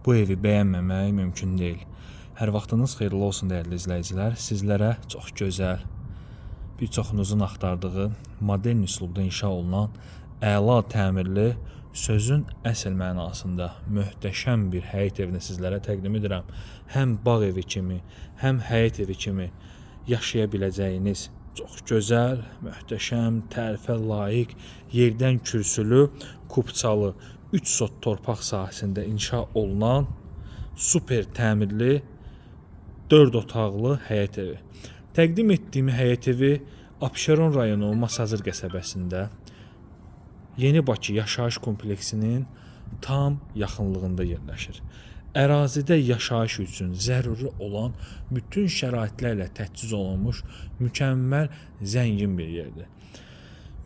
bu evi bəyənməmək mümkün deyil. Hər vaxtınız xeyirli olsun dəyərli izləyicilər. Sizlərə çox gözəl, bir çoxunuzun axtardığı modern üslubda inşa olunan əla təmirli, sözün əsl mənasında möhtəşəm bir həyət evini sizlərə təqdim edirəm. Həm bağ evi kimi, həm həyət evi kimi yaşaya biləcəyiniz çox gözəl, möhtəşəm, tərifə layiq, yerdən kürsülü, kubçalı, 3 sot torpaq sahəsində inşa olunan super təmirli 4 otaqlı həyət evi. Təqdim etdiyim həyət evi Abşeron rayonu Masazır qəsəbəsində Yeni Bakı yaşayış kompleksinin tam yaxınlığında yerləşir. Ərazidə yaşayış üçün zəruri olan bütün şəraitlərlə təchiz olunmuş mükəmməl, zəngin bir yerdir.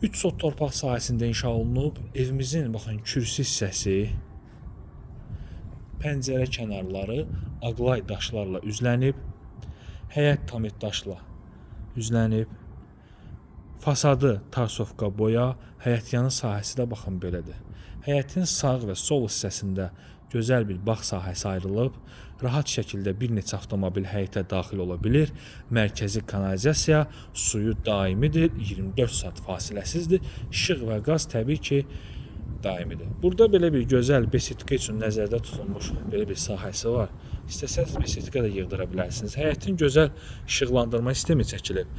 3 sot torpaq sahəsində inşa olunub, evimizin baxın kürsü hissəsi, pəncərə kənarları aqlay daşlarla üzlənib, həyət tamit daşla üzlənib, fasadı tarsovka boya, həyətyanı sahəsi də baxın belədir. Həyətin sağ və sol hissəsində gözəl bir bağ sahəsi ayrılıb, rahat şəkildə bir neçə avtomobil həyətə daxil ola bilir. Mərkəzi kanalizasiya suyu daimidir, 24 saat fasiləsizdir. İşıq və qaz təbii ki daimidir. Burada belə bir gözəl besetka üçün nəzərdə tutulmuş belə bir sahəsi var. İstəsəniz besetka da yığdıra bilərsiniz. Həyətin gözəl işıqlandırma sistemi çəkilib.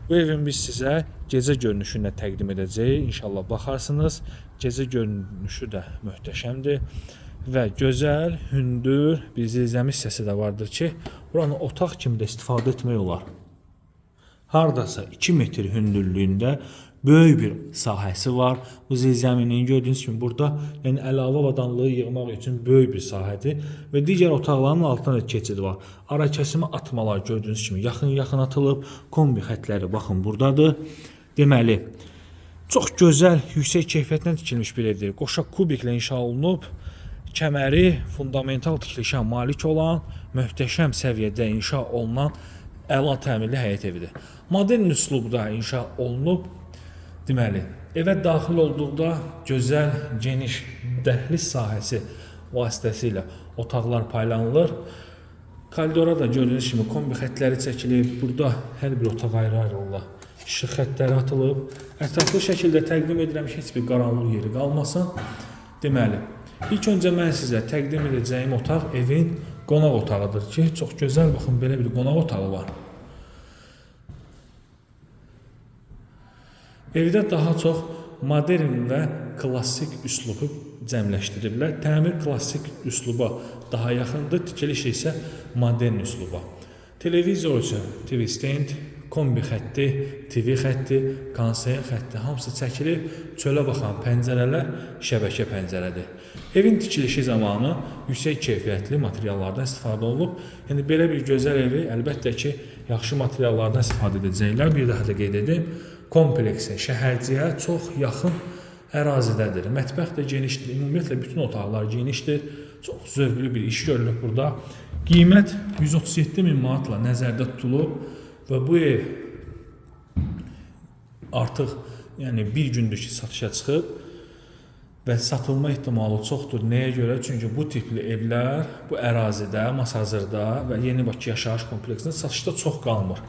Bu evin biz sizə gecə görünüşünə təqdim edəcəyik. İnşallah baxarsınız. Gecə görünüşü də möhtəşəmdir. Və gözəl, hündür bir zirzəmi hissəsi də vardır ki, buranı otaq kimi də istifadə etmək olar. Hardasa 2 metr hündürlüyündə böyük bir sahəsi var. Bu zirzəminin gördüyünüz kimi burada əlavə avadanlığı yığmaq üçün böyük bir sahədir. Və digər otaqların altında da keçid var. Ara kəsimi atmalar gördüyünüz kimi yaxın atılıb. Kombi xətləri baxın buradadır. Deməli, çox gözəl, yüksək keyfiyyətlə tikilmiş bir evdir. Qoşa kubiklə inşa olunub. Kəməri fundamental tikilişə malik olan, möhtəşəm səviyyədə inşa olunan əla təmirli həyət evidir. Modern üslubda inşa olunub. Deməli, evə daxil olduqda gözəl, geniş dəhliz sahəsi vasitəsilə otaqlar paylanılır. Koridora da gördüyünüz kimi kombi xətləri çəkilib. Burada hər bir otaq ayrı-ayrı işıq xətləri atılıb. Ətraflı şəkildə təqdim edirəm ki, heç bir qaranlıq yeri qalmasın. Deməli, ilk öncə mən sizə təqdim edəcəyim otaq evin qonaq otağıdır ki, çox gözəl, baxın, belə bir qonaq otağı var. Evdə daha çox modern və klassik üslubu cəmləşdiriblər. Təmir klassik üsluba daha yaxındır, tikiliş isə modern üsluba. Televizor üçün TV stand, kombi xətti, TV xətti, konser xətti hamısı çəkilib. Çölə baxan pəncərələr şəbəkə pəncərədir. Evin tikilişi zamanı yüksək keyfiyyətli materiallardan istifadə olunub. Yəni belə bir gözəl evi əlbəttə ki, yaxşı materiallardan istifadə edəcəklər. Bir daha da qeyd edeyim. Kompleksə, şəhərciyə çox yaxın ərazidədir. Mətbəx də genişdir. Ümumiyyətlə bütün otaqlar genişdir. Çox zövqlü bir iş görülüb burada. Qiymət 137 min manatla nəzərdə tutulub və bu ev artıq bir gündür ki satışa çıxıb və satılma ehtimalı çoxdur. Nəyə görə? Çünki bu tipli evlər bu ərazidə, Masazırda və Yeni Bakı yaşayış kompleksində satışda çox qalmır.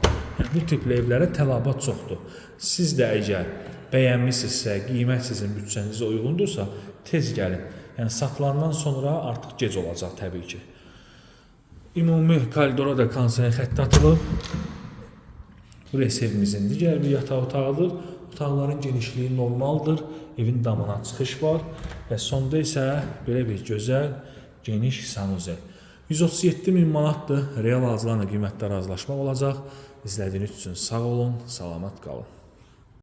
Bu tipli evlərə tələbat çoxdur. Siz də əgər bəyənmişsinizsə, qiymət sizin büdcənizə uyğundursa, tez gəlin. Yəni satılandan sonra artıq gec olacaq təbii ki. Ümumi koridora da konser xətti atılıb. Burası evimizin digər bir yataq otağıdır. Otaqların genişliyi normaldır. Evin damına çıxış var və sonda isə belə bir gözəl, geniş sanuzel. 137 min manatdır. Real hazırlanan qiymətlər razılaşmaq olacaq. İzlədiyiniz üçün sağ olun, salamat qalın.